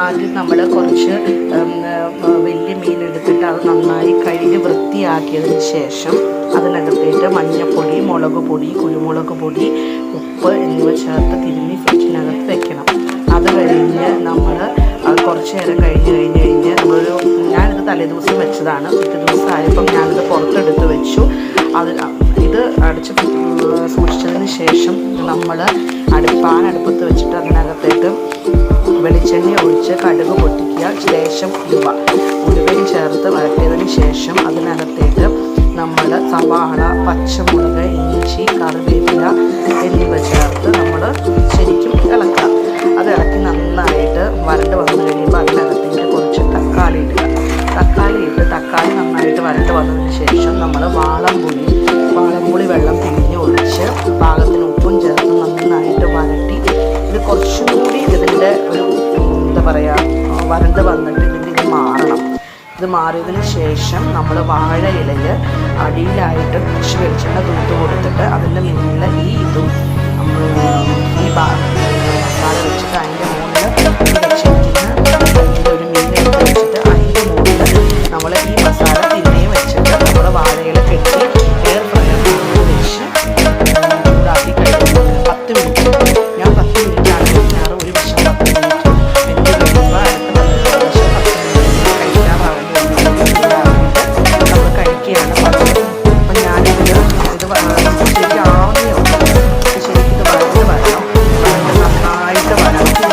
ആദ്യം നമ്മൾ കുറച്ച് വലിയ മീൻ എടുത്തിട്ട് അത് നന്നായി കഴുകി വൃത്തിയാക്കിയതിന് ശേഷം അതിനകത്തേക്ക് മഞ്ഞൾപ്പൊടി, മുളക് പൊടി, കുരുമുളക് പൊടി, ഉപ്പ് എന്നിവ ചേർത്ത് തിരുമ്മി ഫ്രിഡ്ജിനകത്ത് വെക്കണം. അത് കഴിഞ്ഞ് നമ്മൾ കുറച്ച് നേരം കഴിഞ്ഞ് ഞാനിത് തലേദിവസം വെച്ചതാണ്. പിറ്റേ ദിവസം ആയപ്പം ഞാനിത് പുറത്തെടുത്ത് വെച്ചു. ഇത് അടച്ച് സൂക്ഷിച്ചതിന് ശേഷം നമ്മൾ പാൻ അടുപ്പത്ത് വെച്ചിട്ട് അതിനകത്തേക്ക് വെളിച്ചെണ്ണ ഒഴിച്ച് കടുക് പൊട്ടിക്കുക, ലേശം ഉലുവയും ചേർത്ത് വരട്ടിയതിന് ശേഷം അതിനകത്തേക്ക് നമ്മൾ സവാള, പച്ചമുളക്, ഇഞ്ചി, കറിവേപ്പില എന്നിവ ചേർത്ത് നമ്മൾ ശരിക്കും ഇളക്കുക. അത് ഇളക്കി നന്നായിട്ട് വരണ്ട് വന്നു കഴിയുമ്പോൾ അതിനകത്തേക്ക് കുറച്ച് തക്കാളി ഇടുക. തക്കാളി നന്നായിട്ട് വരണ്ട് വന്നതിന് ശേഷം നമ്മൾ വാളംപുളി വെള്ളം പിഴിഞ്ഞ് ഒഴിച്ച് പാകത്തിന് ഉപ്പും ചേർത്ത് നന്നായിട്ട് വരട്ടി ഇത് കുറച്ചും കൂടി ഇതിൻ്റെ ഒരു വരണ്ട് വന്നിട്ട് ഇത് മാറണം. ഇത് മാറിയതിന് ശേഷം നമ്മൾ വാഴയിലയിൽ അടിയിലായിട്ട് കുറച്ച് വെളിച്ചെണ്ണ തൂത്ത് കൊടുത്തിട്ട് അതിൻ്റെ മുന്നിൽ ഈ മസാല വെച്ചിട്ട് അതിൻ്റെ മുകളിൽ ഒരു മീൻ എടുത്ത് വെച്ചിട്ട് അതിൻ്റെ മുകളിൽ നമ്മൾ ഈ മസാല തിരികെ വെച്ചിട്ട് നമ്മൾ വാഴയില കെട്ടി എയർ ഫ്രയർ വെച്ച് ചൂടാക്കി കഴിയുമ്പോൾ 10 മിനിറ്റ് ഞാൻ 10 മിനിറ്റാണ് വെക്കാറ്. ഒരു വശം 10 മിനിറ്റ് വെന്ത് കഴിയുമ്പോൾ അടുത്ത വശം 10 മിനിറ്റ് കഴിക്കാറാവുമ്പോൾ നമ്മൾ കഴിക്കുകയാണ് പതിവ്. അപ്പം ഞാനിത് ശരിക്കും ആവുന്നേ ഉള്ളൂ. ശരിക്കും ഇത് വരണ്ട് വരണം, നന്നായിട്ട് വരച്ച്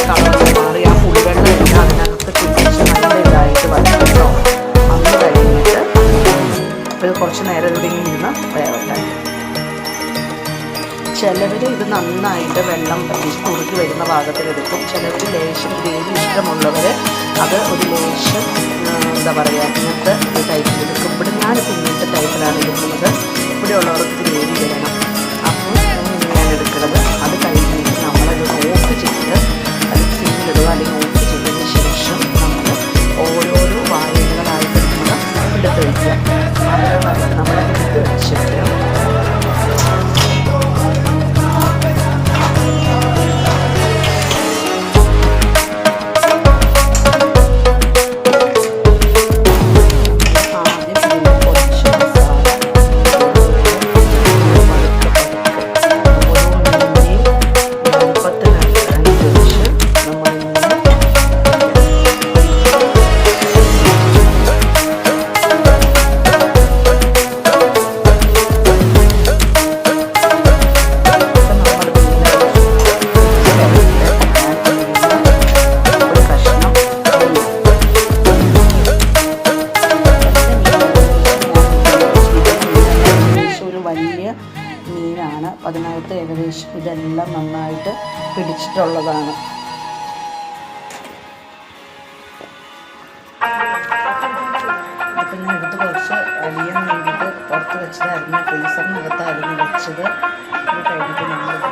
കളർ മാറി ആ പുളിവെള്ളം എല്ലാം അതിനകത്ത് കുടിച്ച് നല്ല ഇതായിട്ട് വരട്ടോ. അന്ന് കഴിഞ്ഞിട്ട് ഇത് കുറച്ച് നേരം ഇവിടെ നിന്ന് വേവട്ടെ. ചിലവർ ഇത് നന്നായിട്ട് വെള്ളം പറ്റിച്ച് കുറുകി വരുന്ന ഭാഗത്തിലെടുക്കും. ചിലവർ ലേശം ഗ്രേവി ഇഷ്ടമുള്ളവർ അത് ഒരു ലേശം ഇങ്ങനത്തെ ടൈപ്പിലെടുക്കും. ഇവിടെ ഞാനിപ്പോൾ ഇങ്ങനത്തെ ടൈപ്പിലാണ് എടുക്കുന്നത്. ഇവിടെ ഉള്ളവർക്ക് ഗ്രേവി വേണം. അപ്പോൾ ഇങ്ങനെയാണ് എടുക്കുന്നത്. അത് കഴിഞ്ഞിട്ട് നമ്മളത് ഓഫ് ചെയ്ത് അത് സിമ്മിലിടുക, അല്ലെങ്കിൽ ഓഫ് ചെയ്തതിന് ശേഷം നമ്മൾ ഓരോരോ വാഴകളായിട്ട് നമ്മൾ എടുത്ത് വയ്ക്കുക. നമ്മൾ എടുത്ത് വെച്ചിട്ട് മീനാണ്. അതിനകത്ത് ഏകദേശം ഇതെല്ലാം നന്നായിട്ട് പിടിച്ചിട്ടുള്ളതാണ്. അപ്പം ഞാൻ എടുത്ത് കുറച്ച് അലിയാൻ വേണ്ടിയിട്ട് പുറത്ത് വെച്ചതായിരുന്നു, ഫ്രീസറിനകത്തായിരുന്നു വെച്ചത്. അത് കഴിഞ്ഞിട്ട് നമ്മളിത്